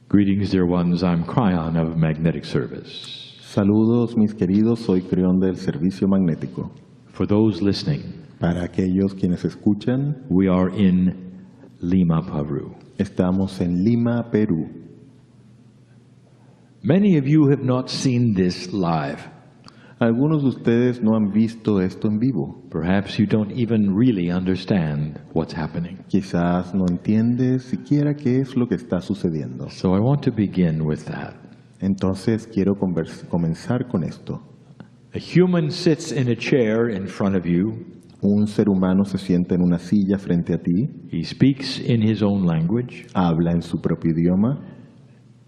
Greetings, dear ones. I'm Cryon of Magnetic Service. Saludos mis queridos, soy Creón del Servicio Magnético. For those listening, Para aquellos quienes escuchan, we are in Lima, Peru. estamos en Lima, Perú. Many of you have not seen this live. Algunos de ustedes no han visto esto en vivo. Perhaps you don't even really understand what's happening. Quizás no entiendes siquiera qué es lo que está sucediendo. So I want to begin with that. Entonces quiero comenzar con esto. A human sits in a chair in front of you. Un ser humano se sienta en una silla frente a ti, He speaks in his own language. habla en su propio idioma,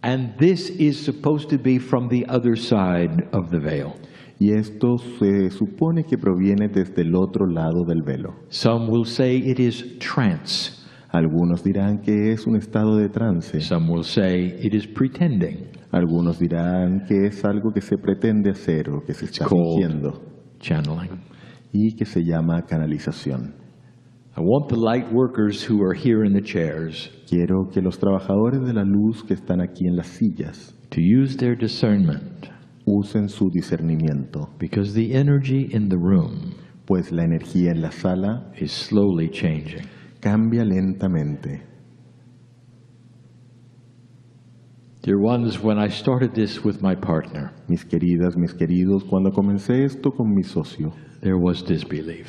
And this is supposed to be from the other side of the veil. y esto se supone que proviene desde el otro lado del velo. Some will say it is trance. Algunos dirán que es un estado de trance. Some will say it is pretending. Algunos dirán que es algo que se pretende hacer o que se está called fingiendo channeling. y que se llama canalización. I want the light workers who are here in the chairs Quiero que los trabajadores de la luz que están aquí en las sillas to use their discernment, usen su discernimiento, because the energy in the room pues la energía en la sala is slowly changing. cambia lentamente. Dear ones, when I started this with my partner, Mis queridas, mis queridos, cuando comencé esto con mi socio, there was disbelief.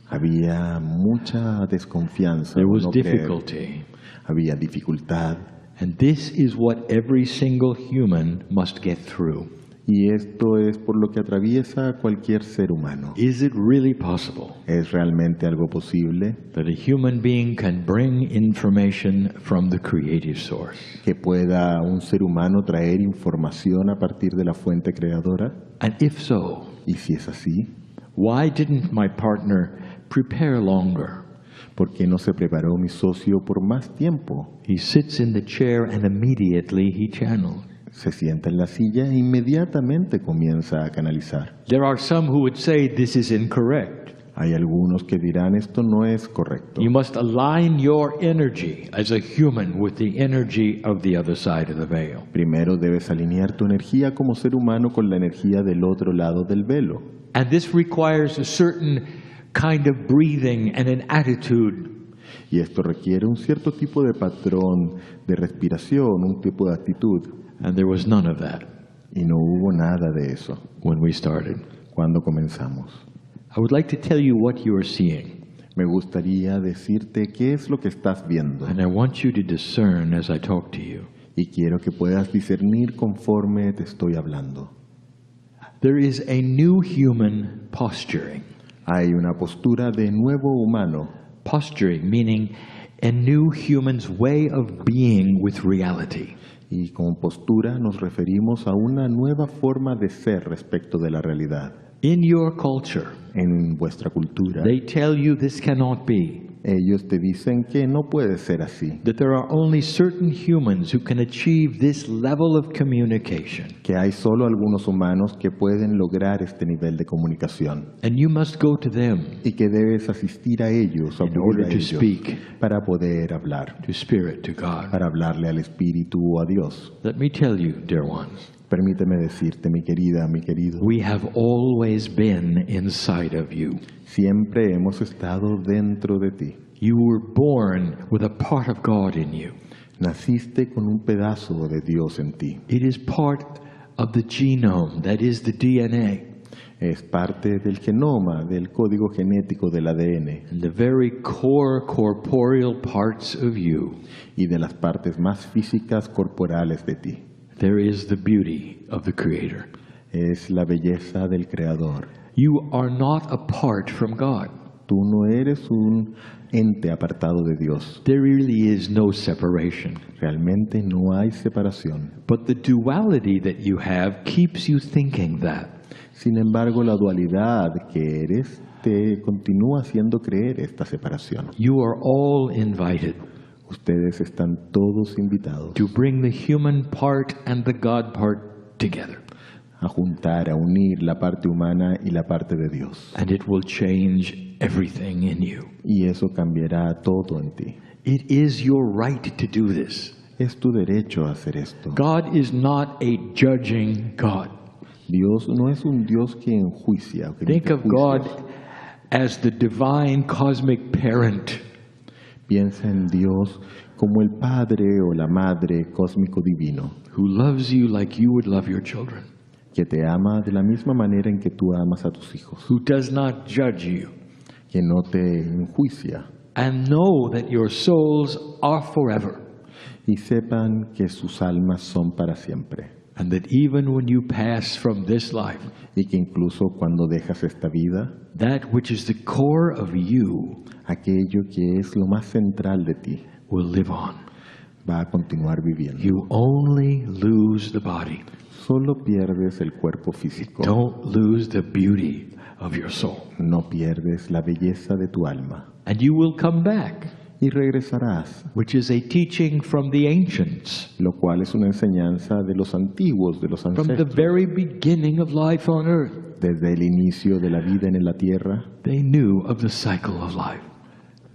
había mucha desconfianza, There o was no creer. difficulty. Había dificultad. And this is what every single human must get through. Y esto es por lo que atraviesa a cualquier ser humano. Is it really possible ¿Es realmente algo posible that a human being can bring information from the creative source? que pueda un ser humano traer información a partir de la fuente creadora? And if so, Y si es así, why didn't my partner prepare longer? ¿por qué no se preparó mi socio por más tiempo? He sits in the chair and immediately he channels. Se sienta en la silla e inmediatamente comienza a canalizar. There are some who would say this is incorrect. Hay algunos que dirán esto no es correcto. You must align your energy as a human with the energy of the other side of the veil. Primero debes alinear tu energía como ser humano con la energía del otro lado del velo. And this requires a certain kind of breathing and an attitude. Y esto requiere un cierto tipo de patrón de respiración, un tipo de actitud. And there was none of that Y no hubo nada de eso when we started. cuando comenzamos. I would like to tell you what you are seeing. Me gustaría decirte qué es lo que estás viendo. And I want you to discern as I talk to you. Y quiero que puedas discernir conforme te estoy hablando. There is a new human posturing. Hay una postura de nuevo humano. Posturing meaning a new human's way of being with reality. Y con postura nos referimos a una nueva forma de ser respecto de la realidad. In your culture, En vuestra cultura, they tell you this cannot be. ellos te dicen que no puede ser así, That there are only certain humans who can achieve this level of communication. que hay solo algunos humanos que pueden lograr este nivel de comunicación And you must go to them y que debes asistir a ellos, in order acudir a to ellos speak para poder hablar, to Spirit, to God. para hablarle al Espíritu o a Dios. Let me tell you, dear ones, Permíteme decirte, mi querida, mi querido, we have always been inside of you. siempre hemos estado dentro de ti. You were born with a part of God in you. Naciste con un pedazo de Dios en ti. It is part of the genome, that is the DNA. Es parte del genoma, del código genético del ADN And the very core corporeal parts of you, y de las partes más físicas corporales de ti. there is the beauty of the Creator. Es la belleza del Creador. You are not apart from God. Tú no eres un ente apartado de Dios. There really is no separation. Realmente no hay separación. But the duality that you have keeps you thinking that. Sin embargo, la dualidad que eres te continúa haciendo creer esta separación. You are all invited Ustedes están todos invitados to bring the human part and the God part together. a juntar, a unir la parte humana y la parte de Dios. And it will change everything in you. Y eso cambiará todo en ti. It is your right to do this. Es tu derecho a hacer esto. God is not a judging God. Dios no es un Dios que enjuicia o que Think emite of God juicios. as the divine cosmic parent Piensa en Dios como el Padre o la Madre cósmico divino, who loves you like you would love your children, que te ama de la misma manera en que tú amas a tus hijos, who does not judge you, que no te enjuicia, and know that your souls are forever, y sepan que sus almas son para siempre, and that even when you pass from this life, y que incluso cuando dejas esta vida, that which is the core of you aquello que es lo más central de ti will live on. va a continuar viviendo. You only lose the body. Solo pierdes el cuerpo físico, Don't lose the beauty of your soul. no pierdes la belleza de tu alma. And you will come back, Y regresarás, which is a teaching from the ancients, lo cual es una enseñanza de los antiguos, de los from the ancestros. very beginning of life on earth. Desde el inicio de la vida en la tierra, They knew of the cycle of life.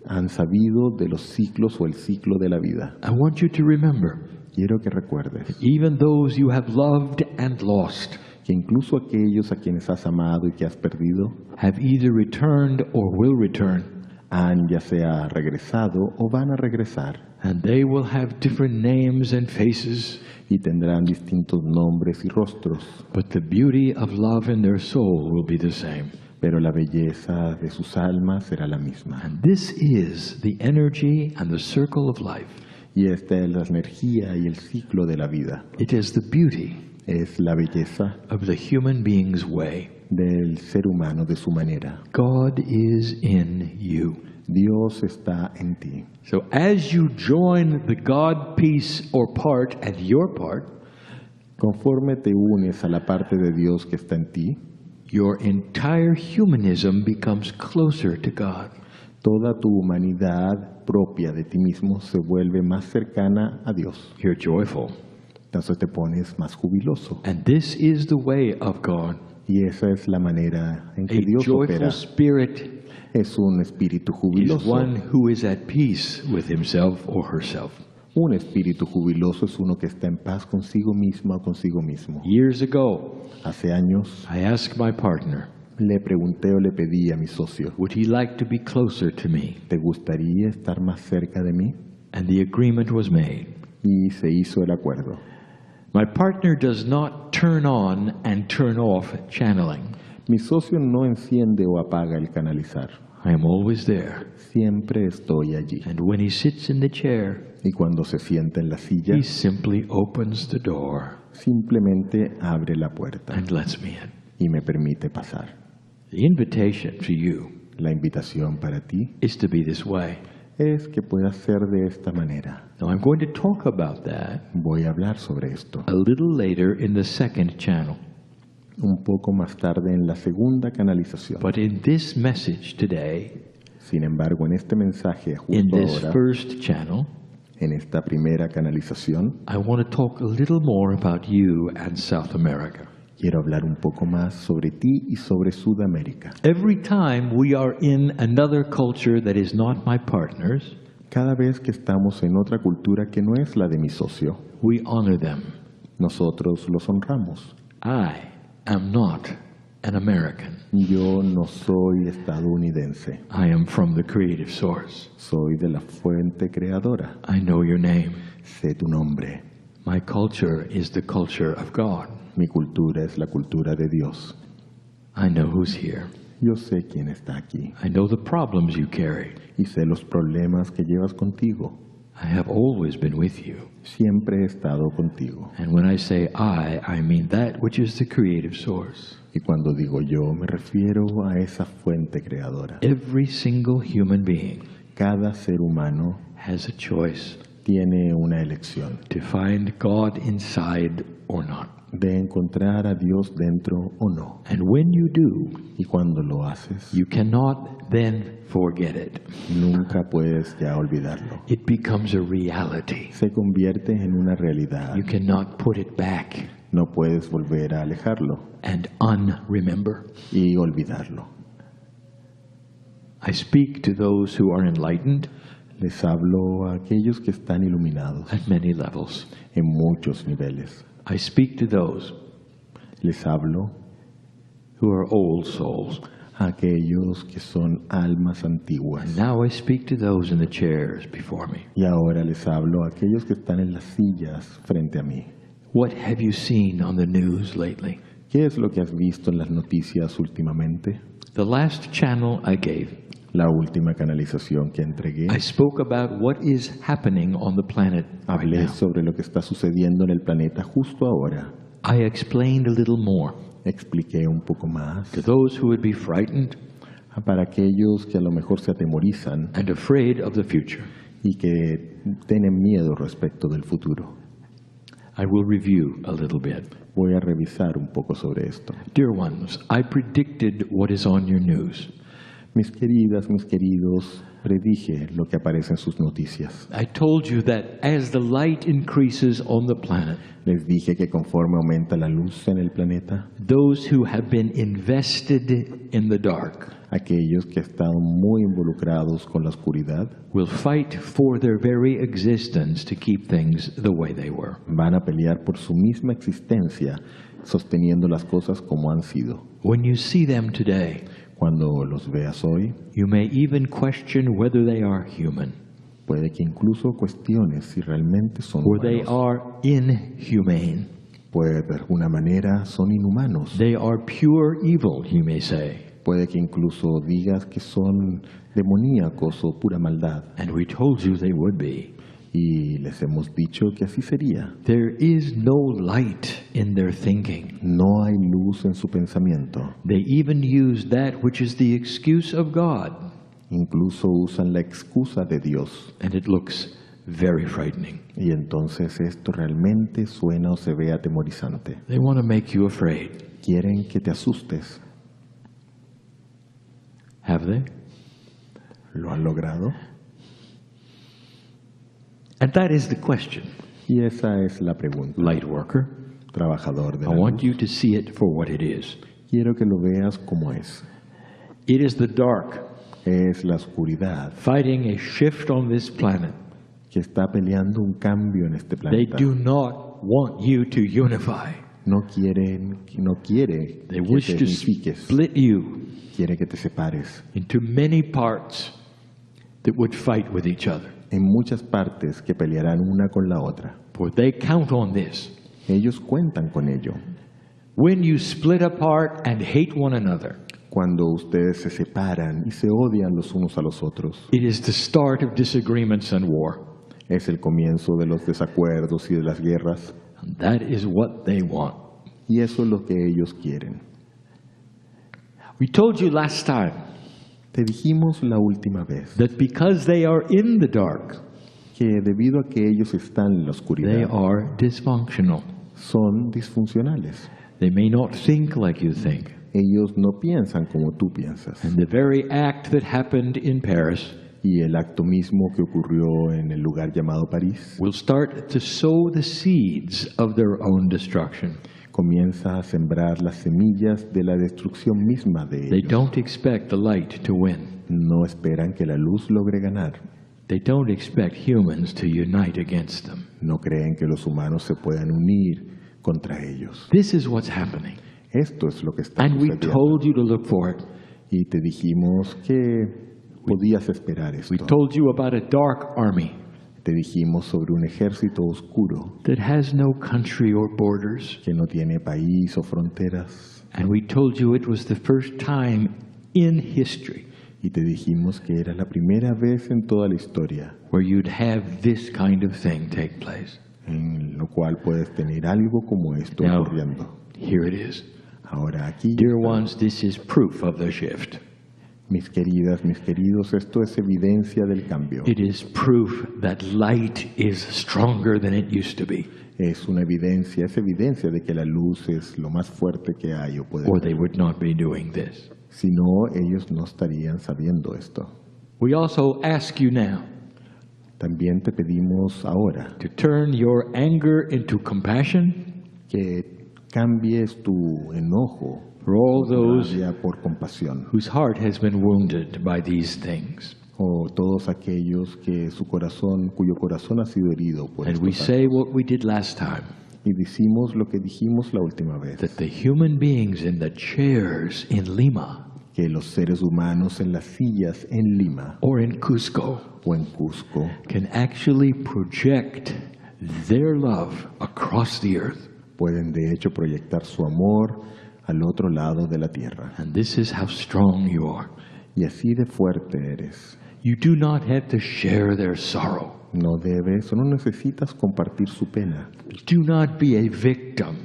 han sabido de los ciclos o el ciclo de la vida. I want you to remember, Quiero que recuerdes even those you have loved and lost que incluso aquellos a quienes has amado y que has perdido have either returned or will return, han ya sea regresado o van a regresar and they will have different names and faces, y tendrán distintos nombres y rostros, but the beauty of love in their soul will be the same. pero la belleza de sus almas será la misma. And this is the energy and the circle of life. Y esta es la energía y el ciclo de la vida. It is the beauty Es la belleza of the human being's way. del ser humano, de su manera. God is in you. Dios está en ti. So as you join the God piece or part and your part, Conforme te unes a la parte de Dios que está en ti, your entire humanism becomes closer to God. toda tu humanidad propia de ti mismo se vuelve más cercana a Dios. You're joyful. Entonces te pones más jubiloso. And this is the way of God. Y esa es la manera en que A Dios opera. joyful spirit Es un espíritu is jubiloso. one who is at peace with himself or herself. Un espíritu jubiloso es uno que está en paz consigo mismo o consigo mismo. Years ago, Hace años I asked my partner, le pregunté o le pedí a mi socio, would he like to be closer to me? ¿te gustaría estar más cerca de mí? And the agreement was made. Y se hizo el acuerdo. My partner does not turn on and turn off channeling. Mi socio no enciende o apaga el canalizar. I am always there. Siempre estoy allí. And when he sits in the chair, Y cuando se sienta en la silla, he simply opens the door simplemente abre la puerta and lets me in. y me permite pasar. The invitation to you La invitación para ti is to be this way. es que puedas ser de esta manera. Now I'm going to talk about that Voy a hablar sobre esto a little later in the second channel. un poco más tarde en la segunda canalización. But in this message today, Sin embargo, en este mensaje in justo this ahora, first channel, en esta primera canalización, I want to talk a little more about you and South America. quiero hablar un poco más sobre ti y sobre Sudamérica. Every time we are in another culture that is not my partner's, Cada vez que estamos en otra cultura que no es la de mi socio, we honor them. nosotros los honramos. I am not an American. Yo no soy estadounidense, I am from the creative source. soy de la fuente creadora. I know your name. Sé tu nombre. My culture is the culture of God. Mi cultura es la cultura de Dios. I know who's here. Yo sé quién está aquí I know the problems you carry. y sé los problemas que llevas contigo. I have always been with you. Siempre he estado contigo. And when I say I mean that which is the creative source. Y cuando digo yo, me refiero a esa fuente creadora. Every single human being Cada ser humano has a choice tiene una elección to find God inside or not. de encontrar a Dios dentro o no. And when you do, Y cuando lo haces, you cannot then forget it. nunca puedes ya olvidarlo. It becomes a reality. Se convierte en una realidad. You cannot put it back No puedes volver a alejarlo and unremember. y olvidarlo. I speak to those who are enlightened, Les hablo a aquellos que están iluminados at many levels. en muchos niveles. I speak to those Les hablo who are old souls. a aquellos que son almas antiguas. Now I speak to those in the chairs before me. Y ahora les hablo a aquellos que están en las sillas frente a mí. What have you seen on the news lately? ¿Qué es lo que has visto en las noticias últimamente? The last channel I gave, La última canalización que entregué, I spoke about what is happening on the planet right hablé now. sobre lo que está sucediendo en el planeta justo ahora. I explained a little more Expliqué un poco más to those who would be frightened para aquellos que a lo mejor se atemorizan and afraid of the future. y que tienen miedo respecto del futuro. I will review a little bit. Voy a revisar un poco sobre esto. Dear ones, I predicted what is on your news. Mis queridas, mis queridos, predije lo que aparece en sus noticias. I told you that as the light increases on the planet, Les dije que conforme aumenta la luz en el planeta, those who have been invested in the dark aquellos que están muy involucrados con la oscuridad will fight for their very existence to keep things the way they were. van a pelear por su misma existencia, sosteniendo las cosas como han sido. When you see them today, Cuando los veas hoy, you may even question whether they are human puede que incluso cuestiones si realmente son or they humanos. are inhumane. Pues de alguna manera son inhumanos. They are pure evil, you may say. Puede que incluso digas que son demoníacos o pura maldad. And we told you they would be. Y les hemos dicho que así sería. There is no light in their thinking. No hay luz en su pensamiento. They even use that which is the excuse of God, Incluso usan la excusa de Dios. and it looks very frightening. Y entonces esto realmente suena o se ve atemorizante. They want to make you afraid. Quieren que te asustes. Have they? ¿Lo han logrado? And that is the question, Y esa es la pregunta. light worker. Trabajador de I la want luz. you to see it for what it is. Quiero que lo veas como es. It is the dark Es la oscuridad fighting a shift on this planet. que está peleando un cambio en este They planeta. do not want you to unify. No quiere They que wish te to unifiques. split you Quiere que te separes into many parts that would fight with each other. en muchas partes que pelearán una con la otra. For they count on this. Ellos cuentan con ello. When you split apart and hate one another, Cuando ustedes se separan y se odian los unos a los otros, it is the start of disagreements and war. es el comienzo de los desacuerdos y de las guerras. And that is what they want. Y eso es lo que ellos quieren. We told you last time Te dijimos la última vez that because they are in the dark, que debido a que ellos están en la they oscuridad, are dysfunctional. son disfuncionales. They may not think like you think. Ellos no piensan como tú piensas. And the very act that happened in Paris Y el acto mismo que ocurrió en el lugar llamado París will start to sow the seeds of their own destruction. comienza a sembrar las semillas de la destrucción misma de They ellos. don't expect the light to win. No esperan que la luz logre ganar. They don't expect humans to unite against them. No creen que los humanos se puedan unir contra ellos. This is what's happening. Esto es lo que está And we sucediendo. told you to look for it. Y te dijimos que podías esperar esto. We told you about a dark army Te dijimos sobre un ejército oscuro that has no country or borders. que no tiene país o fronteras. And we told you it was the first time in history Y te dijimos que era la primera vez en toda la historia where you'd have this kind of thing take place. en lo cual puedes tener algo como esto Now, ocurriendo. here it is. Ahora aquí, Dear ones, this is proof of the shift. mis queridas, mis queridos, esto es evidencia del cambio. It is proof that light is stronger than it used to be, Es una evidencia, es evidencia de que la luz es lo más fuerte que hay o puede or haber. they would not be doing this. Si no, ellos no estarían sabiendo esto. We also ask you now También te pedimos ahora to turn your anger into compassion que cambies tu enojo for all those rabia por compasión, whose heart has been wounded by these things. o todos aquellos que cuyo corazón ha sido herido por And we estos say actos. what we did last time, Y decimos lo que dijimos la última vez, that the human beings in the chairs in Lima que los seres humanos en las sillas en Lima or in Cusco o en Cusco can actually project their love across the earth. pueden de hecho proyectar su amor al otro lado de la tierra. And this is how strong you are. Y así de fuerte eres. You do not have to share their sorrow. No debes o no necesitas compartir su pena. Do not be a victim,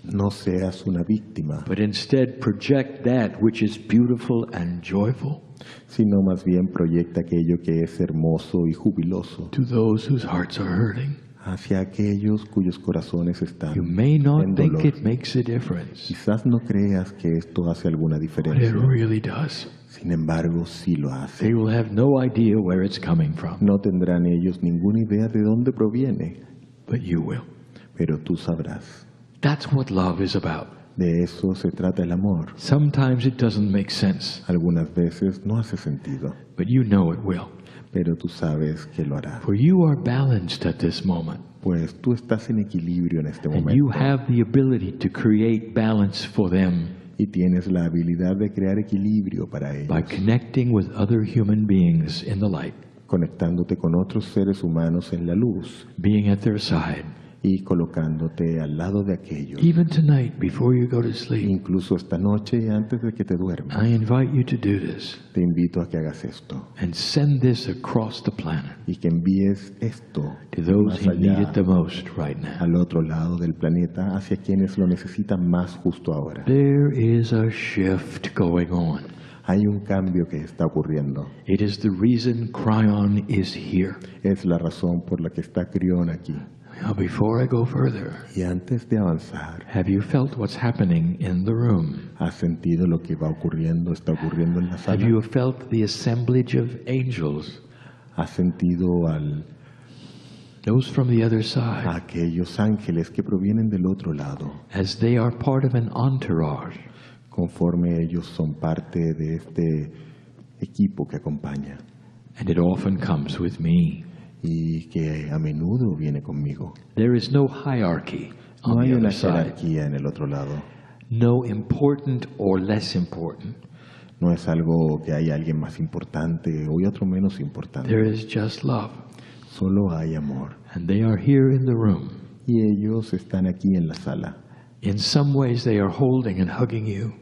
No seas una víctima, but instead project that which is beautiful and joyful sino más bien proyecta aquello que es hermoso y jubiloso to those whose hearts are hurting. hacia aquellos cuyos corazones están You may not en think dolor. it makes a difference, Quizás no creas que esto hace alguna but it diferencia. really does. Sin embargo, sí lo hace. They will have no idea where it's coming from, No tendrán ellos ninguna idea de dónde proviene, but you will. pero tú sabrás. That's what love is about. De eso se trata el amor. Sometimes it doesn't make sense, Algunas veces no hace sentido, but you know it will. pero tú sabes que lo hará. For you are balanced at this moment, Pues tú estás en equilibrio en este and you momento have the ability to create balance for them y tienes la habilidad de crear equilibrio para by ellos, connecting with other human beings in the light, conectándote con otros seres humanos en la luz being at their side. y colocándote al lado de aquellos. Even tonight, before you go to sleep, Incluso esta noche antes de que te duermas, I invite you to do this te invito a que hagas esto and send this across the planet y que envíes esto to those más who need allá it the most right now. al otro lado del planeta hacia quienes lo necesitan más justo ahora. There is a shift going on. Hay un cambio que está ocurriendo. It is the reason Cryon is here. Es la razón por la que está Crión aquí. Now, before I go further, Y antes de avanzar, have you felt what's happening in the room? ¿has sentido lo que va ocurriendo, está ocurriendo en la Have sala? you felt the assemblage of angels, ¿Has sentido those from the other a side, aquellos ángeles que provienen del otro lado, as they are part of an entourage? conforme ellos son parte de este equipo que acompaña And it often comes with me. y que a menudo viene conmigo? There is no hierarchy No on hay the una other side, jerarquía en el otro lado. no important or less important. No es algo que hay alguien más importante o otro menos importante. There is just love. Solo hay amor. And they are here in the room. Y ellos están aquí en la sala. In some ways, they are holding and hugging you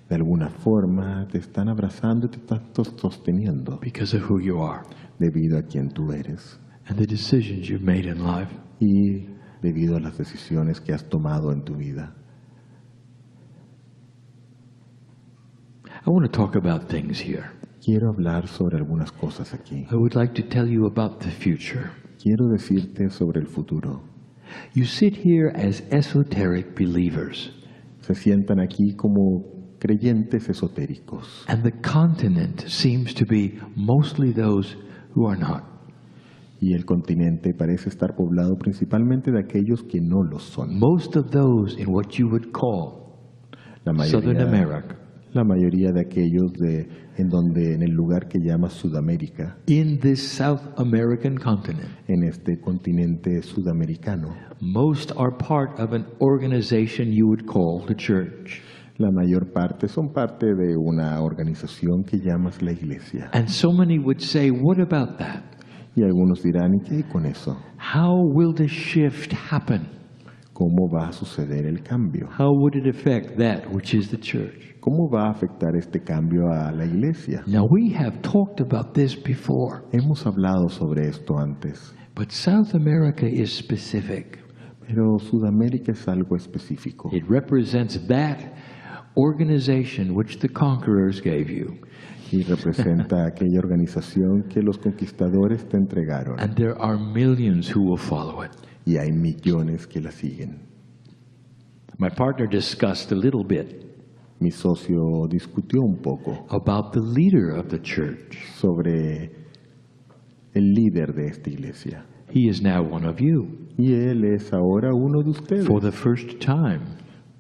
De alguna forma te están abrazando y te están sosteniendo because of who you are debido a quien tú eres and the decisions you've made in life. y debido a las decisiones que has tomado en tu vida. I want to talk about things here. Quiero hablar sobre algunas cosas aquí. I would like to tell you about the future. Quiero decirte sobre el futuro. You sit here as esoteric believers, Se sientan aquí como creyentes esotéricos and the continent seems to be mostly those who are not. y el continente parece estar poblado principalmente de aquellos que no lo son. Most of those in what you would call La Southern mayoría, America, la mayoría de aquellos en el lugar que llama Sudamérica, in this South American continent, en este continente sudamericano, most are part of an organization you would call the church. la mayor parte son parte de una organización que llamas la iglesia. And so many would say, what about that? Y algunos dirán, ¿y qué hay con eso? How will the shift happen? ¿Cómo va a suceder el cambio? How would it affect that which is the church? ¿Cómo va a afectar este cambio a la iglesia? Now, we have talked about this before, Hemos hablado sobre esto antes, but South America is specific. pero Sudamérica es algo específico. It represents that organization which the conquerors gave you. Y representa aquella organización que los conquistadores te entregaron. And there are millions who will follow it. Y hay millones que la siguen. My partner discussed a little bit Mi socio discutió un poco about the leader of the church. sobre el líder de esta iglesia. He is now one of you Y él es ahora uno de ustedes. for the first time.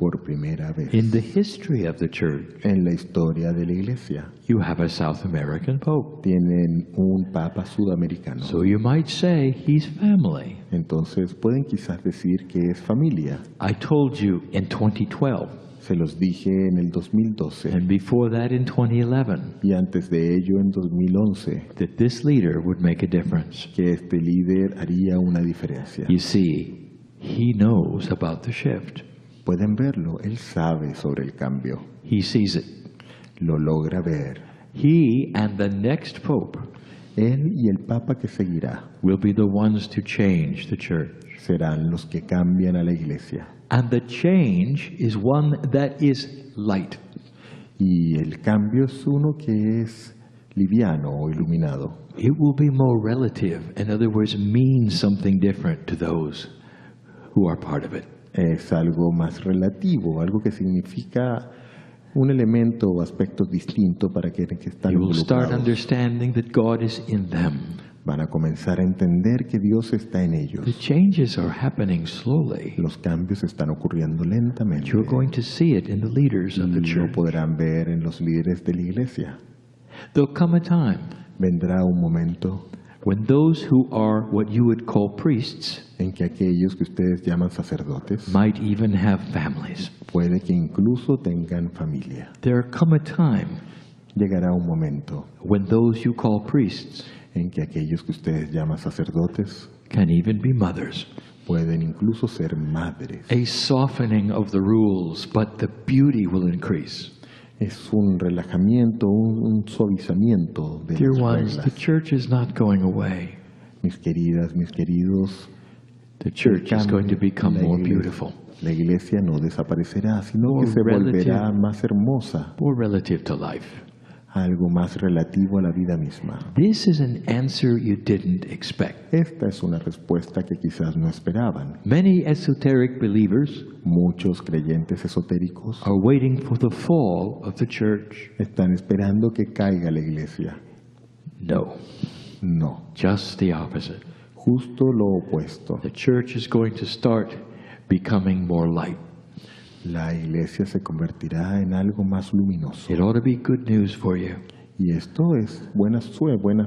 por primera vez in the history of the church, en la historia de la iglesia. you have a South American Pope. Tienen un papa sudamericano. So you might say he's family. Entonces pueden quizás decir que es familia. I told you in 2012, Se los dije en el 2012 and before that in 2011, y antes de ello en 2011 that this leader would make a difference. que este líder haría una diferencia. You see, he knows about the shift. Pueden verlo, él sabe sobre el cambio, He sees it. lo logra ver. He and the next pope Él y el papa que seguirá will be the ones to change the church. serán los que cambian a la iglesia. And the change is one that is light. Y el cambio es uno que es liviano o iluminado. It will be more relative. In other words, mean something different to those who are part of it. Es algo más relativo, algo que significa un elemento o aspecto distinto para quienes que están You will start involucrados. understanding that God is in them. Van a comenzar a entender que Dios está en The ellos. changes are happening slowly. Los cambios están ocurriendo lentamente. You're going to see it in the leaders of the Y lo church. podrán ver en los líderes de la iglesia. There'll come a time Vendrá un momento when those who are what you would call priests en que aquellos que ustedes llaman sacerdotes might even have families. puede que incluso tengan familia. There come a time Llegará un momento when those you call priests en que aquellos que ustedes llaman sacerdotes can even be mothers. pueden incluso ser madres. A softening of the rules, but the beauty will increase. Es un relajamiento, un suavizamiento de Dear las ones, the reglas. church is not going away. Mis queridas, mis queridos, The church is going to become la more iglesia- beautiful, La iglesia no desaparecerá, sino More que se volverá relative. más hermosa, more relative to life. algo más relativo a la vida misma. This is an answer you didn't expect. Esta es una respuesta que quizás no esperaban. Many esoteric believers Muchos creyentes esotéricos are waiting for the fall of the church. están esperando que caiga la iglesia. No, No, just the opposite. justo lo opuesto. The church is going to start becoming more light. La iglesia se convertirá en algo más luminoso. It ought to be good news for you. Y esto es buenas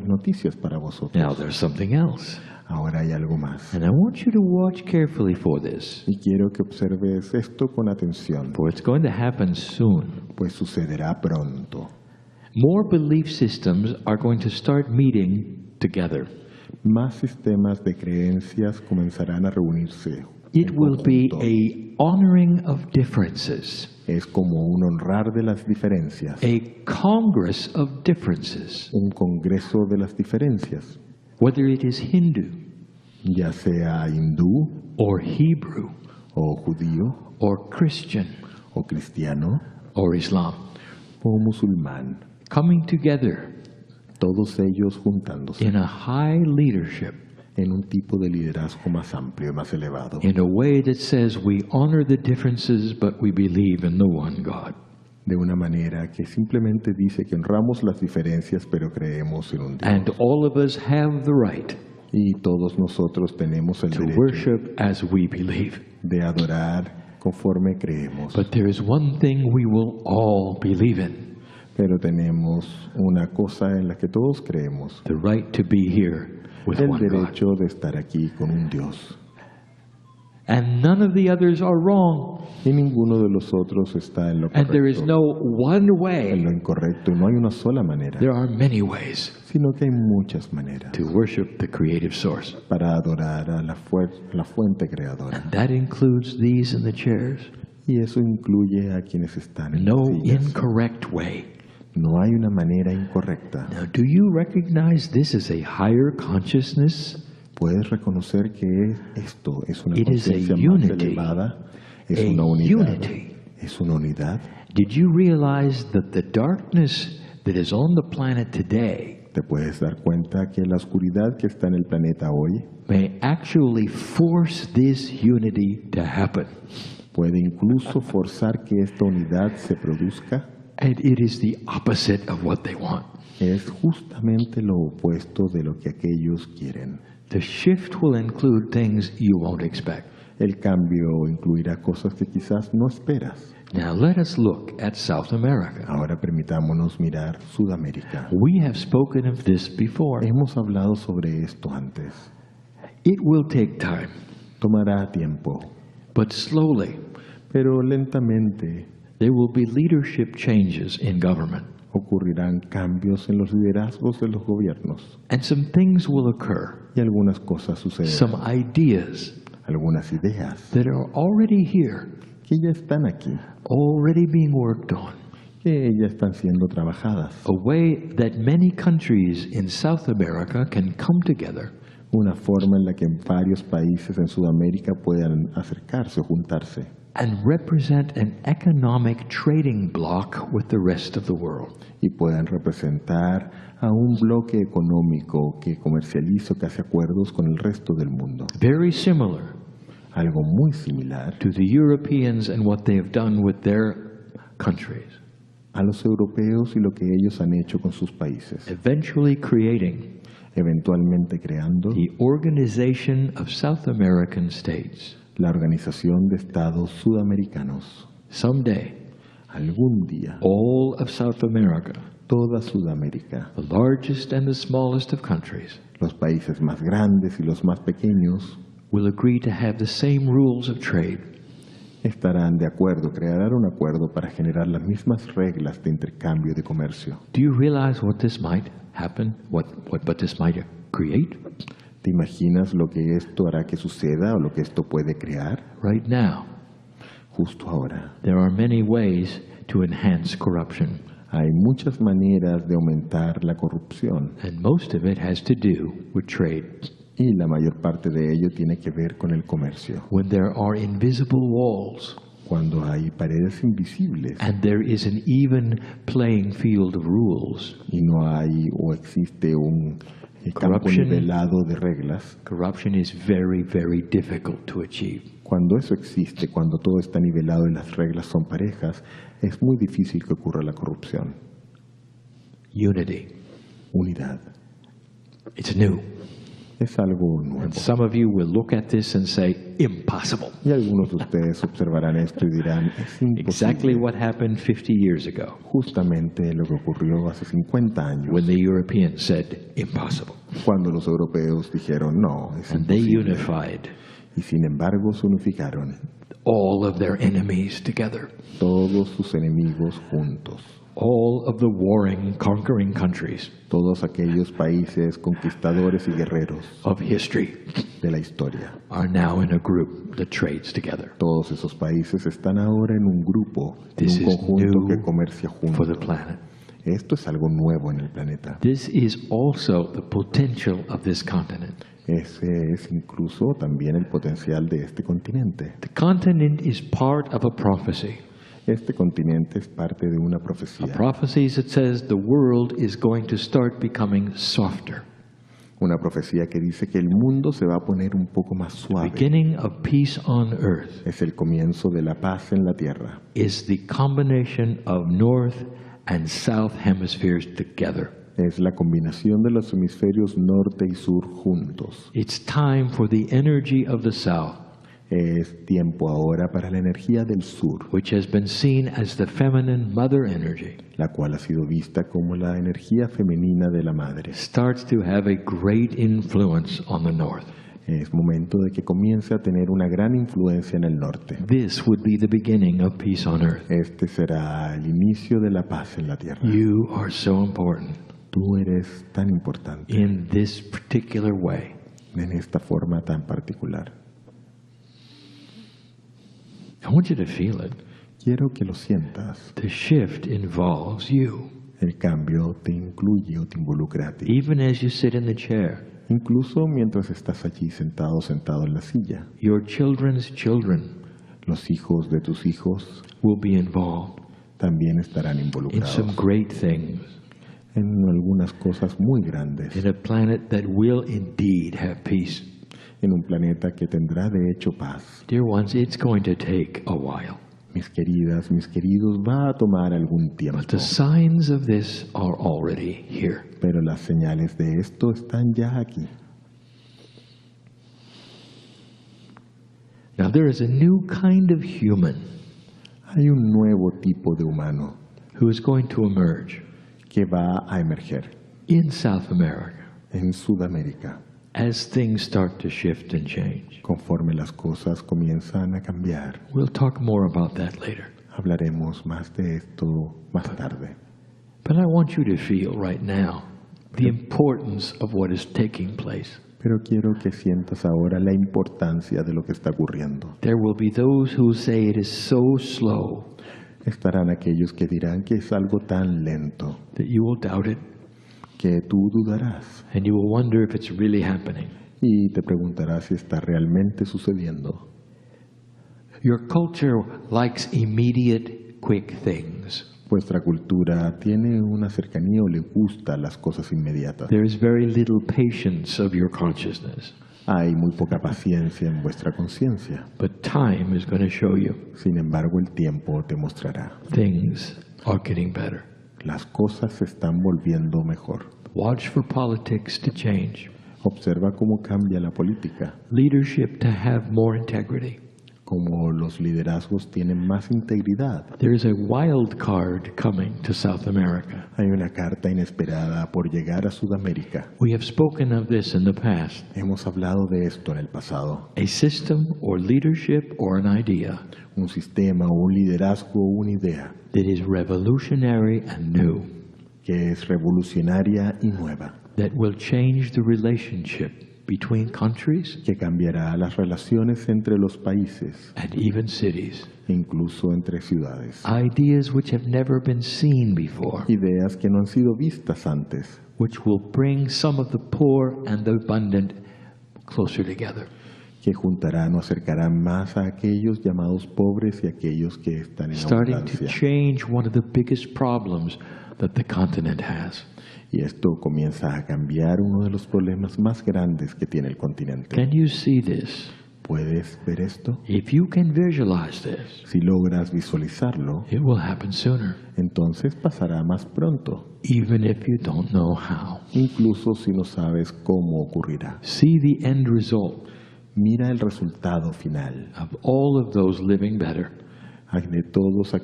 noticias para vosotros. Now, there's something else. Ahora hay algo más. And I want you to watch carefully for this, Y quiero que observes esto con atención, for it's going to happen soon. pues sucederá pronto. More belief systems are going to start meeting together. Más sistemas de creencias comenzarán a reunirse. It en will be conjunto. a honoring of differences, Es como un honrar de las diferencias, a congress of differences, un congreso de las diferencias, whether it is Hindu ya sea hindú or Hebrew o judío or Christian o cristiano or Islam, o musulmán, coming together todos ellos juntándose in a high leadership en un tipo de liderazgo más amplio, más elevado, in a way that says we honor the differences but we believe in the one God. de una manera que simplemente dice que honramos las diferencias pero creemos en un Dios. And all of us have the right Y todos nosotros tenemos el to derecho worship as we believe. de adorar conforme creemos. But there is one thing we will all believe in, Pero tenemos una cosa en la que todos creemos, the right to be here with el one God. derecho de estar aquí con un Dios. And none of the others are wrong. Y ninguno de los otros está en lo And there is correcto, no one en lo way. incorrecto. Y no hay una sola manera, There are many ways sino que hay muchas maneras to worship the creative source. para adorar a la fuente creadora. That includes these in the chairs. Y eso incluye a quienes están en No las sillas. incorrect way. No hay una manera incorrecta. Now, do you recognize this as a higher consciousness? Puedes reconocer que esto es una It is a conciencia más unity. elevada, es A una unidad, unity. es una unidad. Did you realize that the darkness that is on the planet today Te puedes dar cuenta que la oscuridad que está en el planeta hoy may actually force this unity to happen? puede incluso forzar que esta unidad se produzca. And it is the opposite of what they want. Es justamente lo opuesto de lo que aquellos quieren. The shift will include things you won't expect. El cambio incluirá cosas que quizás no esperas. Now let us look at South America. Ahora permitámonos mirar Sudamérica. We have spoken of this before. Hemos hablado sobre esto antes. It will take time, Tomará tiempo, but slowly pero lentamente there will be leadership changes in government, ocurrirán cambios en los liderazgos de los gobiernos and some things will occur, y algunas cosas sucederán. some ideas Algunas ideas that are already here, que ya están aquí, already being worked on. que ya están siendo trabajadas. A way that many countries in South America can come together Una forma en la que varios países en Sudamérica puedan acercarse o juntarse and represent an economic trading bloc with the rest of the world. y puedan representar a un bloque económico que comercializa o que hace acuerdos con el resto del mundo. Very similar Algo muy similar to the Europeans and what they have done with their countries, a los europeos y lo que ellos han hecho con sus países, eventually creating eventualmente creando the Organization of South American States. la Organización de Estados Sudamericanos. Someday, Algún día, all of South America, toda Sudamérica, the largest and the smallest of countries, los países más grandes y los más pequeños, will agree to have the same rules of trade, estarán de acuerdo, crearán un acuerdo para generar las mismas reglas de intercambio de comercio. Do you realize what this might happen? What this might create? ¿Te imaginas lo que esto hará que suceda o lo que esto puede crear? Right now, Justo ahora. there are many ways to enhance corruption, Hay muchas maneras de aumentar la corrupción and most of it has to do with trade. y la mayor parte de ello tiene que ver con el comercio. When there are invisible walls Cuando hay paredes invisibles and there is an even playing field of rules, y no hay o existe un campo Corruption. nivelado de reglas, corruption is very, very difficult to achieve. cuando eso existe, cuando todo está nivelado y las reglas son parejas, es muy difícil que ocurra la corrupción. Unity. Unidad It's new. es algo nuevo. And some of you will look at this and say, impossible. Y algunos de ustedes observarán esto y dirán, es Exactly imposible. what happened 50 years ago Justamente lo que ocurrió hace 50 años, when the Europeans said, impossible. cuando los europeos dijeron, no, es And they imposible. unified Y sin embargo se unificaron all of their enemies together. todos sus enemigos juntos. All of the warring, conquering countries Todos aquellos países conquistadores y guerreros of history de la historia. are now in a group that trades together Todos esos países están ahora en un grupo, en This un is conjunto new que comercia for the juntos. planet. Esto es algo nuevo en el planeta. This is also the potential of this continent. Ese es incluso también el potencial de este continente. The continent is part of a prophecy. Este continente es parte de una A profecía. prophecy that says the world is going to start becoming softer. Una profecía que dice que el mundo se va a poner un poco más suave. Beginning of peace on earth Es el comienzo de la paz en la tierra. is the combination of north and south hemispheres together. Es la combinación de los hemisferios norte y sur juntos. It's time for the energy of the south, Es tiempo ahora para la energía del sur, which has been seen as the feminine mother energy, la cual ha sido vista como la energía femenina de la madre. starts to have a great influence on the north. Es momento de que comience a tener una gran influencia en el norte. This would be the beginning of peace on earth. Este será el inicio de la paz en la tierra. You are so important Tú eres tan importante in this particular way. en esta forma tan particular. I want you to feel it. Quiero que lo sientas. The shift involves you. El cambio te incluye o te involucra a ti. Even as you sit in the chair, Incluso mientras estás allí sentado en la silla. your children's children Los hijos de tus hijos will be involved también estarán in involucrados some great things, en algunas cosas muy grandes. in a planet that will indeed have peace. En un planeta que tendrá de hecho paz. Dear ones, it's going to take a while. Mis queridas, mis queridos, va a tomar algún tiempo. But the signs of this are already here. Pero las señales de esto están ya aquí. Now, there is a new kind of human Hay un nuevo tipo de humano who is going to emerge que va a emerger in South America en Sudamérica as things start to shift and change. conforme las cosas comienzan a cambiar. We'll talk more about that later. Hablaremos más de esto más tarde. But I want you to feel right now the importance of what is taking place. Pero quiero que sientas ahora la importancia de lo que está ocurriendo. There will be those who say it is so slow Estarán aquellos que dirán que es algo tan lento that you will doubt it que tú dudarás and you will wonder if it's really happening. y te preguntarás si está realmente sucediendo. Your culture likes immediate, quick things. Vuestra cultura tiene una cercanía o le gusta las cosas inmediatas. There is very little patience of your consciousness. Hay muy poca paciencia en vuestra conciencia. But time is going to show you Sin embargo, el tiempo te mostrará. things are getting better. Las cosas se están volviendo mejor. Watch for politics to change, Observa cómo cambia la política, leadership to have more integrity. cómo los liderazgos tienen más integridad. There is a wild card coming to South America. Hay una carta inesperada por llegar a Sudamérica. We have spoken of this in the past. Hemos hablado de esto en el pasado. A system or leadership or an idea Un sistema o un liderazgo o una idea that is revolutionary and new, que es revolucionaria y nueva, that will change the relationship between countries que cambiará las relaciones entre los países, and even cities. incluso entre ciudades. Ideas which have never been seen before, Ideas que no han sido vistas antes, which will bring some of the poor and the abundant closer together. que juntarán o acercarán más a aquellos llamados pobres y aquellos que están en Starting to abundancia. change one of the biggest problems that the continent has. Y esto comienza a cambiar uno de los problemas más grandes que tiene el continente. Can you see this? ¿Puedes ver esto? If you can visualize this, Si logras visualizarlo, it will happen sooner, entonces pasará más pronto, even if you don't know how. incluso si no sabes cómo ocurrirá. See the end result Mira el resultado final of all of those living better, de todos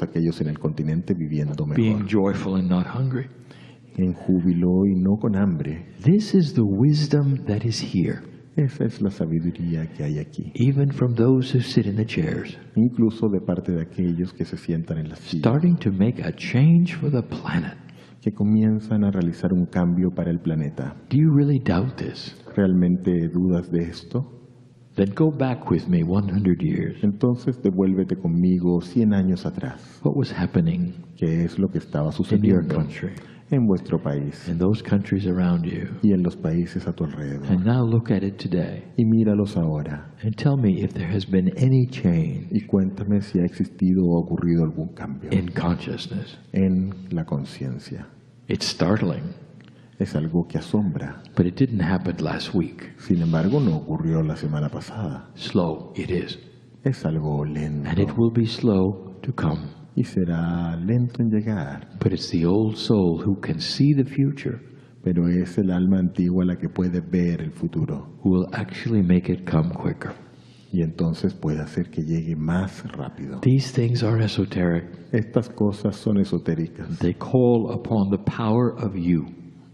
aquellos en el continente viviendo being mejor, joyful and not hungry. en júbilo y no con hambre. This is the wisdom that is here, Esa es la sabiduría que hay aquí, even from those who sit in the chairs, incluso de parte de aquellos que se sientan en las sillas, starting to make a change for the planet. que comienzan a realizar un cambio para el planeta. Do you really doubt this? ¿Realmente dudas de esto? Then go back with me 100 years. Entonces devuélvete conmigo 100 años atrás. What was happening ¿Qué es lo que estaba in your sucediendo country, en vuestro país in those countries around you? y en los países a tu alrededor? And now look at it today Y míralos ahora and tell me if there has been any change y cuéntame si ha existido o ocurrido algún cambio in consciousness. en la conciencia. It's startling, Es algo que asombra. but it didn't happen last week. Sin embargo, no ocurrió la semana pasada. Slow it is, Es algo and lento it will be slow to come. y será lento en llegar, But it's the old soul who can see the future pero es el alma antigua la que puede ver el futuro who will actually make it come quicker. y entonces puede hacer que llegue más rápido. These things are esoteric. Estas cosas son esotéricas. They call upon the power of you,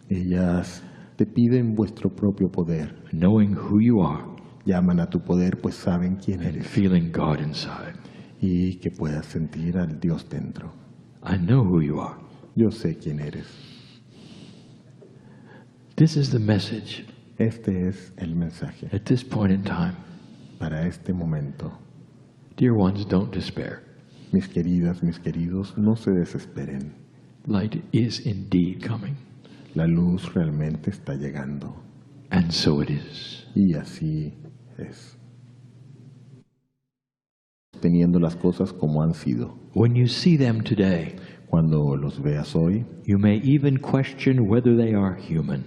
Ellas te piden vuestro propio poder. knowing who you are Llaman a tu poder pues saben quién and eres feeling God inside. y que puedas sentir al Dios dentro. I know who you are. Yo sé quién eres. This is the message Este es el mensaje at this point in time. para este momento. Dear ones, don't despair. Mis queridas, mis queridos, no se desesperen. Light is indeed coming, La luz realmente está llegando. and so it is. Y así es. Teniendo las cosas como han sido. When you see them today, Cuando los veas hoy, you may even question whether they are human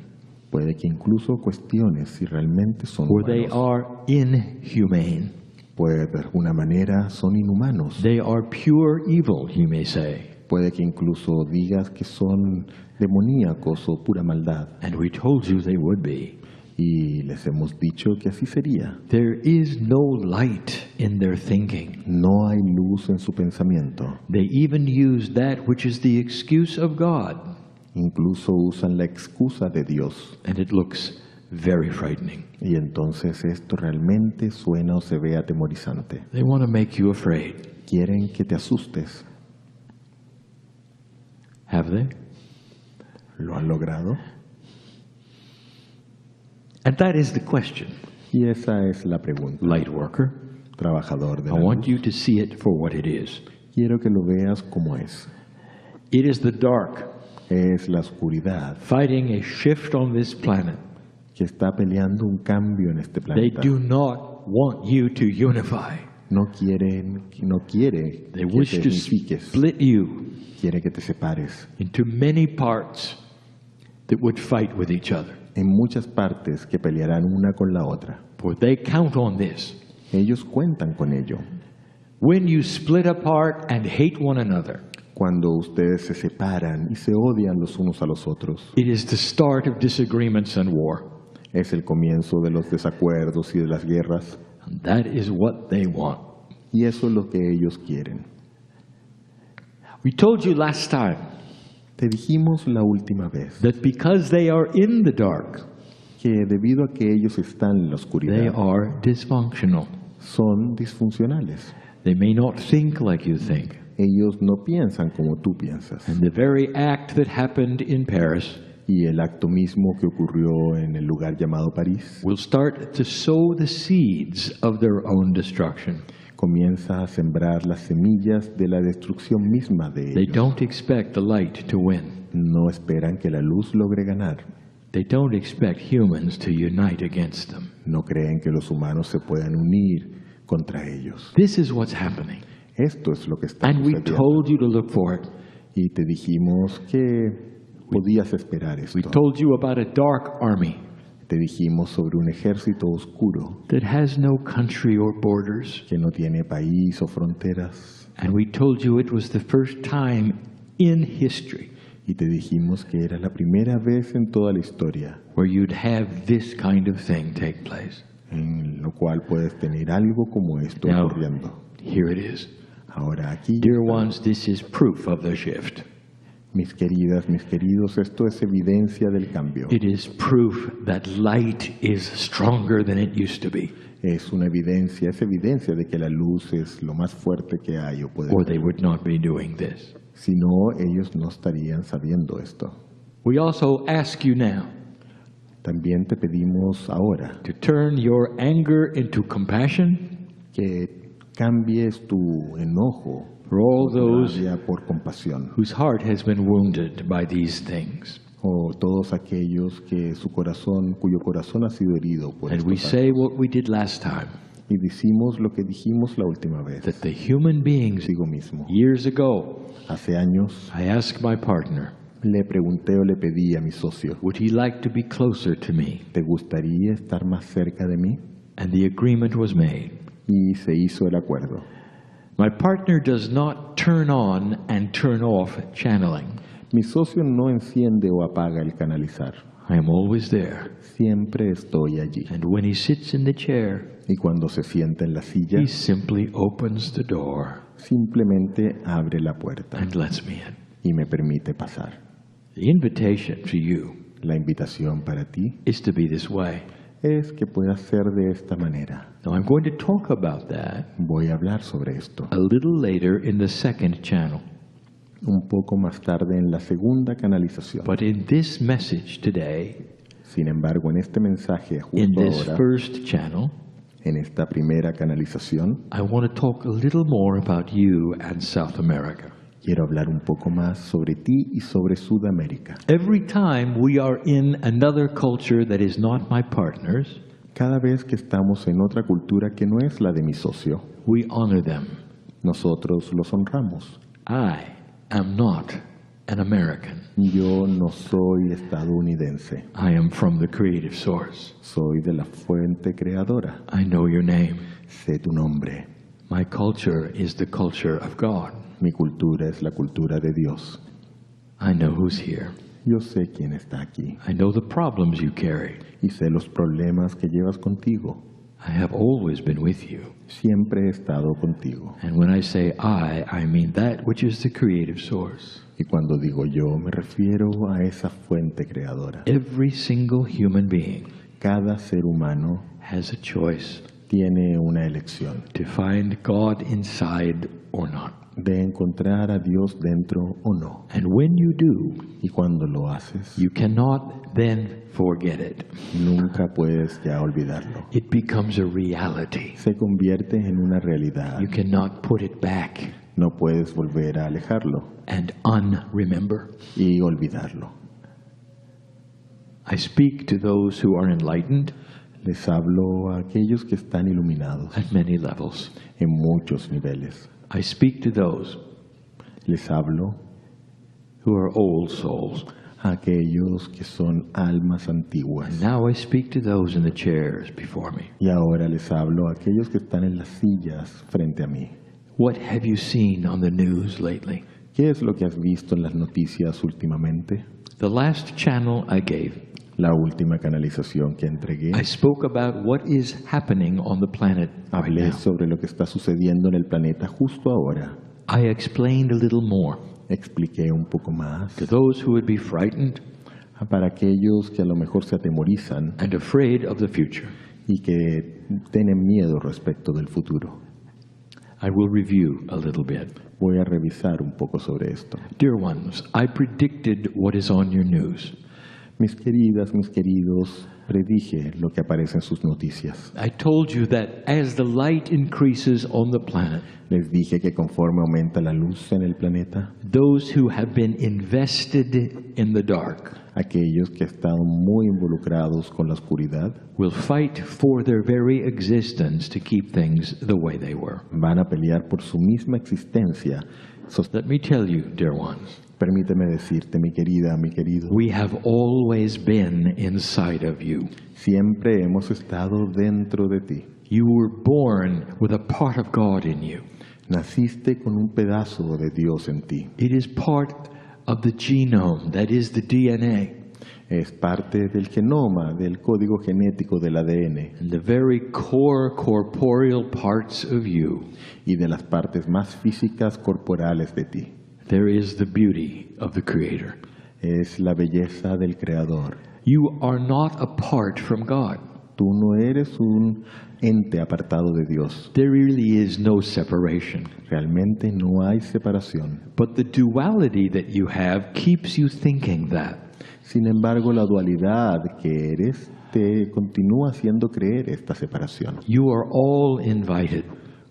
puede que incluso cuestiones si realmente son or they humanos. are inhumane. Puede de alguna manera son inhumanos. They are pure evil, you may say. Puede que incluso digas que son demoníacos o pura maldad. And we told you they would be. Y les hemos dicho que así sería. There is no light in their thinking. No hay luz en su pensamiento. They even use that which is the excuse of God, Incluso usan la excusa de Dios. and it looks very frightening. Y entonces esto realmente suena o se ve atemorizante. They want to make you afraid. Quieren que te asustes. Have they? ¿Lo han logrado? And that is the question, Y esa es la pregunta. light worker. Trabajador de I la want luz. you to see it for what it is. Quiero que lo veas como es. It is the dark Es la oscuridad fighting a shift on this planet. que está peleando un cambio en este They planeta. do not want you to unify. No quiere They que wish te to unifiques. split you Quiere que te separes into many parts that would fight with each other. en muchas partes que pelearán una con la otra. For they count on this. Ellos cuentan con ello. When you split apart and hate one another, Cuando ustedes se separan y se odian los unos a los otros, it is the start of disagreements and war. es el comienzo de los desacuerdos y de las guerras. And that is what they want. Y eso es lo que ellos quieren. We told you last time Te dijimos la última vez that because they are in the dark, que debido a que ellos están en la they oscuridad, are dysfunctional. son disfuncionales. They may not think like you think. Ellos no piensan como tú piensas. And the very act that happened in Paris Y el acto mismo que ocurrió en el lugar llamado París will start to sow the seeds of their own destruction. comienza a sembrar las semillas de la destrucción misma de They ellos. don't expect the light to win. No esperan que la luz logre ganar. They don't expect humans to unite against them. No creen que los humanos se puedan unir contra ellos. This is what's happening. Esto es lo que está And we sucediendo. told you to look for it. Y te dijimos que podías esperar We esto. told you about a dark army Te dijimos sobre un ejército oscuro that has no country or borders. que no tiene país o fronteras. And we told you it was the first time in history Y te dijimos que era la primera vez en toda la historia where you'd have this kind of thing take place. en lo cual puedes tener algo como esto Now, ocurriendo. here it is. Ahora aquí, Dear ones, this is proof of the shift. mis queridas, mis queridos, esto es evidencia del cambio. It is proof that light is stronger than it used to be, Es una evidencia, es evidencia de que la luz es lo más fuerte que hay o puede or ser. they would not be doing this. Si no, ellos no estarían sabiendo esto. We also ask you now También te pedimos ahora to turn your anger into compassion que cambies tu enojo for all tu those rabia por compasión, whose heart has been wounded by these things. o todos aquellos que su corazón, cuyo corazón ha sido herido por And we estos say actos. what we did last time, Y decimos lo que dijimos la última vez, that the human beings, consigo mismo. years ago, Hace años I asked my partner, le pregunté o le pedí a mi socio, would he like to be closer to me? ¿te gustaría estar más cerca de mí? And the agreement was made. Y se hizo el acuerdo. My partner does not turn on and turn off channeling. Mi socio no enciende o apaga el canalizar. I am always there. Siempre estoy allí. And when he sits in the chair, Y cuando se sienta en la silla, he simply opens the door simplemente abre la puerta and lets me in. y me permite pasar. The invitation to you La invitación para ti is to be this way. es que puedas ser de esta manera. Now, I'm going to talk about that Voy a hablar sobre esto a little later in the second channel. un poco más tarde en la segunda canalización. But in this message today, Sin embargo, en este mensaje in justo this ahora, first channel, en esta primera canalización, I want to talk a little more about you and South America. quiero hablar un poco más sobre ti y sobre Sudamérica. Every time we are in another culture that is not my partner's, Cada vez que estamos en otra cultura que no es la de mi socio, we honor them. nosotros los honramos. I am not an American. Yo no soy estadounidense, I am from the creative source. soy de la fuente creadora. I know your name. Sé tu nombre. My culture is the culture of God. Mi cultura es la cultura de Dios. I know who's here. Yo sé quién está aquí I know the problems you carry. y sé los problemas que llevas contigo. I have always been with you. Siempre he estado contigo. And when I say I mean that which is the creative source. Y cuando digo yo, me refiero a esa fuente creadora. Every single human being Cada ser humano has a choice tiene una elección to find God inside or not. de encontrar a Dios dentro o no. And when you do, Y cuando lo haces, you cannot then forget it. nunca puedes ya olvidarlo. It becomes a reality. Se convierte en una realidad. You cannot put it back No puedes volver a alejarlo and unremember. y olvidarlo. I speak to those who are enlightened Les hablo a aquellos que están iluminados at many levels. en muchos niveles. I speak to those Les hablo who are old souls. a aquellos que son almas antiguas. And now I speak to those in the chairs before me. Y ahora les hablo a aquellos que están en las sillas frente a mí. What have you seen on the news lately? ¿Qué es lo que has visto en las noticias últimamente? The last channel I gave, La última canalización que entregué, I spoke about what is happening on the planet right hablé now. sobre lo que está sucediendo en el planeta justo ahora. I explained a little more Expliqué un poco más to those who would be frightened para aquellos que a lo mejor se atemorizan and afraid of the future. y que tienen miedo respecto del futuro. I will review a little bit. Voy a revisar un poco sobre esto. Dear ones, I predicted what is on your news. Mis queridas, mis queridos, predije lo que aparece en sus noticias. I told you that as the light increases on the planet, Les dije que conforme aumenta la luz en el planeta, those who have been invested in the dark aquellos que están muy involucrados con la oscuridad will fight for their very existence to keep things the way they were. van a pelear por su misma existencia. Let me tell you, dear ones, Permíteme decirte, mi querida, mi querido, we have always been inside of you. siempre hemos estado dentro de ti. You were born with a part of God in you. Naciste con un pedazo de Dios en ti. It is part of the genome, that is the DNA. Es parte del genoma, del código genético del ADN And the very core corporeal parts of you, y de las partes más físicas corporales de ti. there is the beauty of the Creator. Es la belleza del Creador. You are not apart from God. Tú no eres un ente apartado de Dios. There really is no separation. Realmente no hay separación. But the duality that you have keeps you thinking that. Sin embargo, la dualidad que eres te continúa haciendo creer esta separación. You are all invited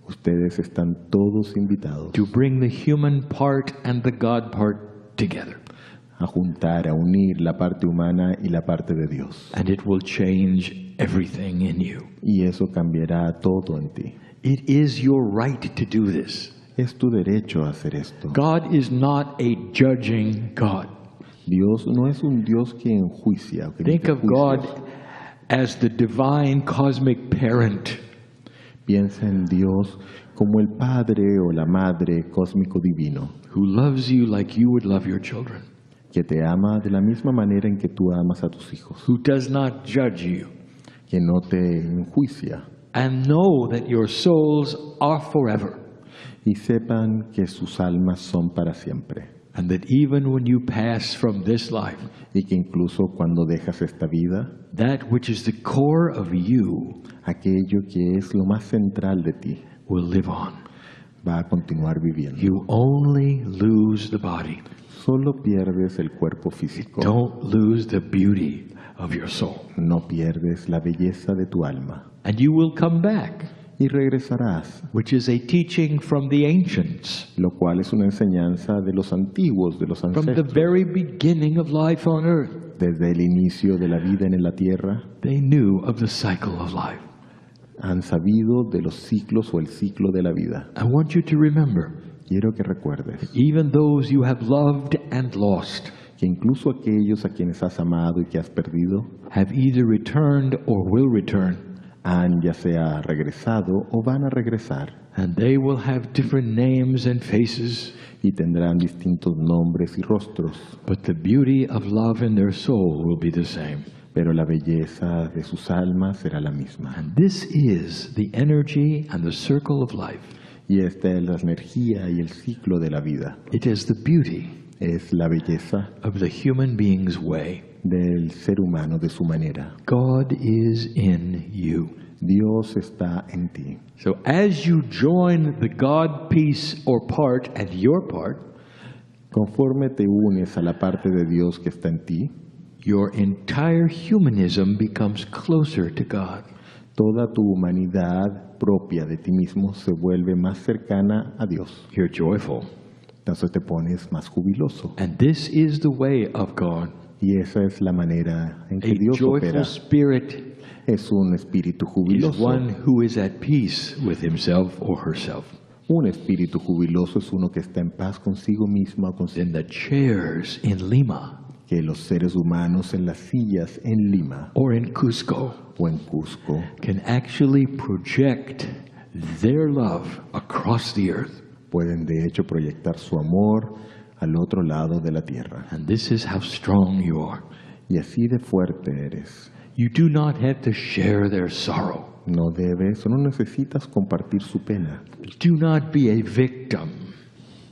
Ustedes están todos invitados to bring the human part and the God part together. a juntar, a unir la parte humana y la parte de Dios. And it will change everything in you. Y eso cambiará todo en ti. It is your right to do this. Es tu derecho a hacer esto. God is not a judging God. Dios no es un Dios que enjuicia. O que Think emite of God juicios. as the divine cosmic parent. Piensa en Dios como el Padre o la Madre cósmico divino, who loves you like you would love your children, que te ama de la misma manera en que tú amas a tus hijos, who does not judge you, que no te enjuicia, and know that your souls are forever, y sepan que sus almas son para siempre, and that even when you pass from this life, y que incluso cuando dejas esta vida, that which is the core of you aquello que es lo más central de ti will live on. va a continuar viviendo. You only lose the body. Solo pierdes el cuerpo físico, Don't lose the beauty of your soul. no pierdes la belleza de tu alma, And you will come back, y regresarás, which is a teaching from the ancients, lo cual es una enseñanza de los antiguos, de los from the ancestros. very beginning of life on earth. Desde el inicio de la vida en la tierra, They knew of the cycle of life. han sabido de los ciclos o el ciclo de la vida. I want you to remember, Quiero que recuerdes even those you have loved and lost que incluso aquellos a quienes has amado y que has perdido, have either returned or will return Han ya sea regresado o van a regresar and they will have different names and faces, y tendrán distintos nombres y rostros, but the beauty of love in their soul will be the same. pero la belleza de sus almas será la misma. And this is the energy and the circle of life. Y esta es la energía y el ciclo de la vida. It is the beauty Es la belleza of the human being's way. del ser humano de su manera. God is in you. Dios está en ti. So as you join the God piece or part and your part, Conforme te unes a la parte de Dios que está en ti, your entire humanism becomes closer to God. toda tu humanidad propia de ti mismo se vuelve más cercana a Dios. You're joyful. Entonces te pones más jubiloso. And this is the way of God. Y esa es la manera en que A Dios joyful opera. spirit Es un espíritu is jubiloso. one who is at peace with himself or herself. Un espíritu jubiloso es uno que está en paz consigo mismo o consigo. In the chairs in Lima Que los seres humanos en las sillas en Lima or in Cusco o en Cusco can actually project their love across the earth. pueden de hecho proyectar su amor al otro lado de la tierra. And this is how strong you are. Y así de fuerte eres. You do not have to share their sorrow. No debes o no necesitas compartir su pena. Do not be a victim,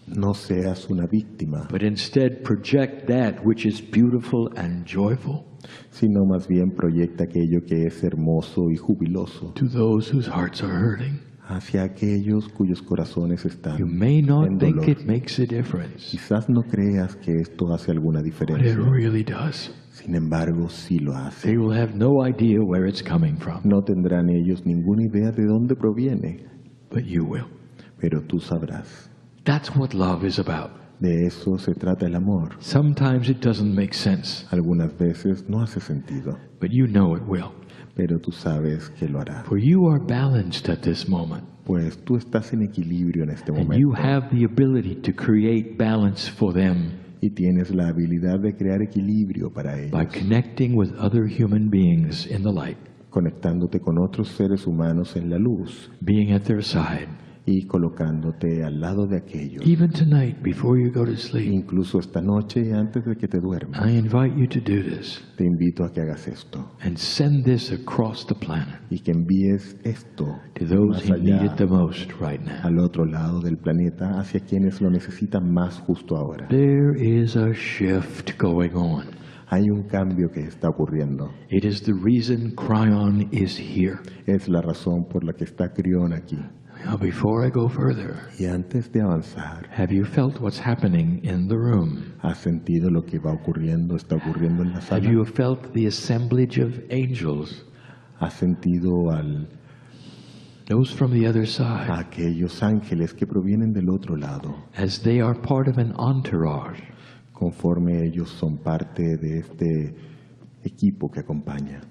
No seas una víctima, but instead project that which is beautiful and joyful sino más bien proyecta aquello que es hermoso y jubiloso to those whose hearts are hurting. hacia aquellos cuyos corazones están You may not en think dolor. it makes a difference, Quizás no creas que esto hace alguna but it diferencia. really does. Sin embargo, sí lo hace. They will have no idea where it's coming from, No tendrán ellos ninguna idea de dónde proviene, but you will. pero tú sabrás. That's what love is about. De eso se trata el amor. Sometimes it doesn't make sense, Algunas veces no hace sentido, but you know it will. pero tú sabes que lo hará. For you are balanced at this moment, Pues tú estás en equilibrio en este and you momento have the ability to create balance for them y tienes la habilidad de crear equilibrio para by ellos, connecting with other human beings in the light, conectándote con otros seres humanos en la luz being at their side. y colocándote al lado de aquellos. Even tonight, before you go to sleep, Incluso esta noche antes de que te duermas, I invite you to do this te invito a que hagas esto and send this across the planet y que envíes esto to those más who need allá it the most right now. al otro lado del planeta hacia quienes lo necesitan más justo ahora. There is a shift going on. Hay un cambio que está ocurriendo. It is the reason Cryon is here. Es la razón por la que está Crión aquí. Now, before I go further, Y antes de avanzar, have you felt what's happening in the room? ¿has sentido lo que va ocurriendo, está ocurriendo en la Have sala? you felt the assemblage of angels, ¿Has sentido those from the other a side, aquellos ángeles que provienen del otro lado, as they are part of an entourage? conforme ellos son parte de este equipo que acompaña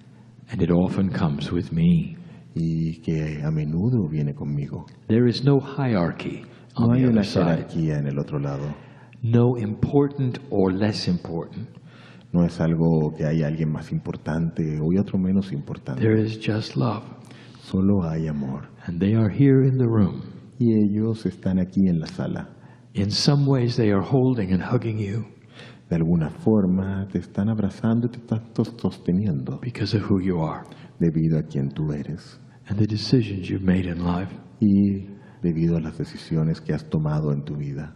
And it often comes with me. y que a menudo viene conmigo? There is no hierarchy No on hay the una other side, jerarquía en el otro lado. no important or less important. No es algo que hay alguien más importante o hay otro menos importante. There is just love. Solo hay amor. And they are here in the room. Y ellos están aquí en la sala. In some ways, they are holding and hugging you De alguna forma te están abrazando y te están sosteniendo because of who you are debido a quien tú eres and the decisions you've made in life. y debido a las decisiones que has tomado en tu vida.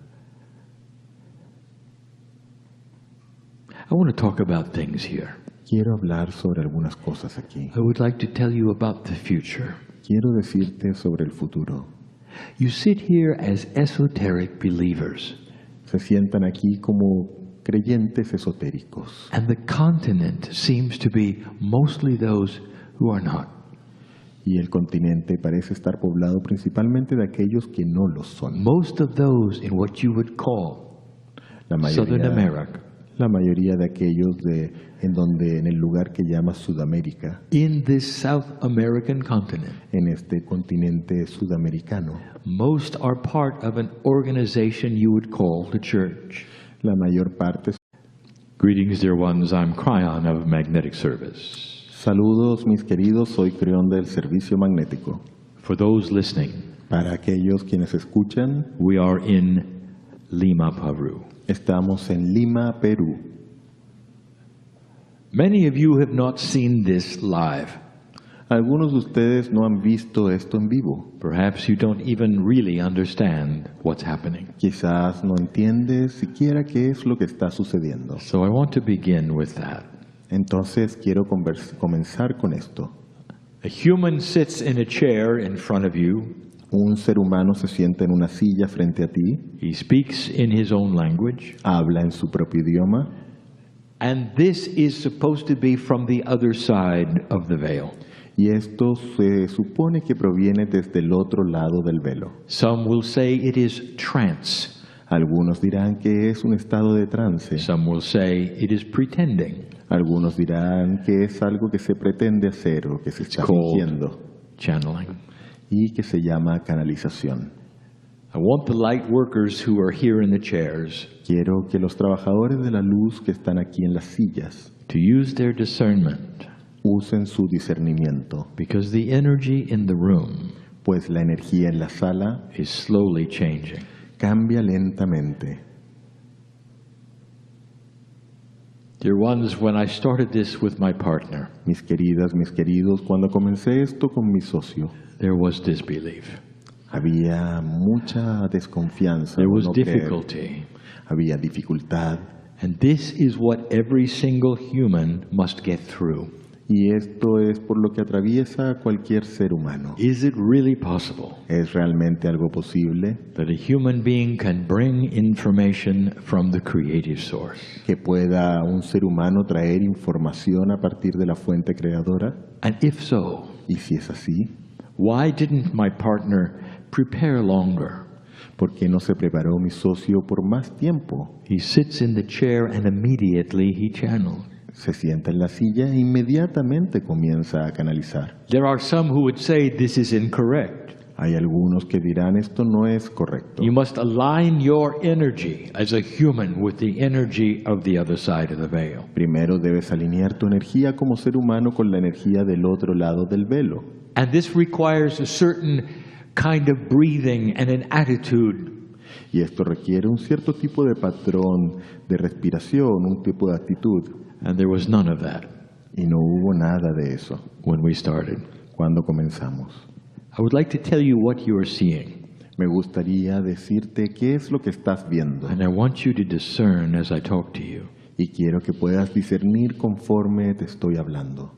I want to talk about things here. Quiero hablar sobre algunas cosas aquí. I would like to tell you about the future. Quiero decirte sobre el futuro. You sit here as esoteric believers, Se sientan aquí como creyentes esotéricos and the continent seems to be mostly those who are not. y el continente parece estar poblado principalmente de aquellos que no lo son. Most of those in what you would call La Southern mayoría, America, la mayoría de aquellos en el lugar que llama Sudamérica, in this South American continent, en este continente sudamericano, most are part of an organization you would call the church. la mayor parte Greetings, dear ones. I'm Cryon of Magnetic Service. Saludos mis queridos, soy Creón del Servicio Magnético. For those listening, Para aquellos quienes escuchan, we are in Lima, Peru. estamos en Lima, Perú. Many of you have not seen this live. Algunos de ustedes no han visto esto en vivo. Perhaps you don't even really understand what's happening. Quizás no entiendes siquiera qué es lo que está sucediendo. So I want to begin with that. Entonces quiero comenzar con esto. A human sits in a chair in front of you. Un ser humano se sienta en una silla frente a ti, He speaks in his own language. habla en su propio idioma, And this is supposed to be from the other side of the veil. y esto se supone que proviene desde el otro lado del velo. Some will say it is trance. Algunos dirán que es un estado de trance, Some will say it is pretending. algunos dirán que es algo que se pretende hacer o que se está called fingiendo channeling. y que se llama canalización. I want the light workers who are here in the chairs Quiero que los trabajadores de la luz que están aquí en las sillas to use their discernment, usen su discernimiento, because the energy in the room pues la energía en la sala is slowly changing. cambia lentamente. Dear ones, when I started this with my partner, Mis queridas, mis queridos, cuando comencé esto con mi socio, there was disbelief. había mucha desconfianza, There o was no creer. difficulty. Había dificultad, And this is what every single human must get through. y esto es por lo que atraviesa a cualquier ser humano. Is it really possible ¿Es realmente algo posible that a human being can bring information from the creative source? que pueda un ser humano traer información a partir de la fuente creadora? And if so, Y si es así, why didn't my partner prepare longer? ¿por qué no se preparó mi socio por más tiempo? He sits in the chair and immediately he channels. Se sienta en la silla e inmediatamente comienza a canalizar. There are some who would say this is incorrect. Hay algunos que dirán esto no es correcto. You must align your energy as a human with the energy of the other side of the veil. Primero debes alinear tu energía como ser humano con la energía del otro lado del velo. And this requires a certain kind of breathing and an attitude. Y esto requiere un cierto tipo de patrón de respiración, un tipo de actitud. And there was none of that Y no hubo nada de eso when we started. cuando comenzamos. I would like to tell you what you are seeing. Me gustaría decirte qué es lo que estás viendo. And I want you to discern as I talk to you. Y quiero que puedas discernir conforme te estoy hablando.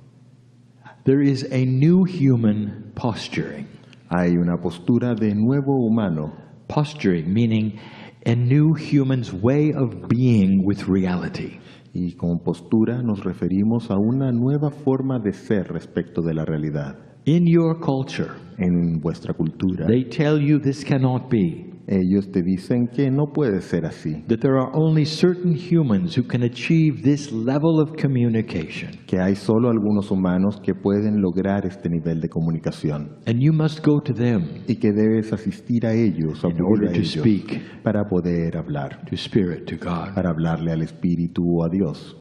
There is a new human posturing. Hay una postura de nuevo humano. Posturing meaning a new human's way of being with reality. Y con postura nos referimos a una nueva forma de ser respecto de la realidad. In your culture, En vuestra cultura, they tell you this cannot be. ellos te dicen que no puede ser así, That there are only certain humans who can achieve this level of communication. que hay solo algunos humanos que pueden lograr este nivel de comunicación And you must go to them y que debes asistir a ellos, in order acudir a to ellos speak para poder hablar, to Spirit, to God. para hablarle al Espíritu o a Dios.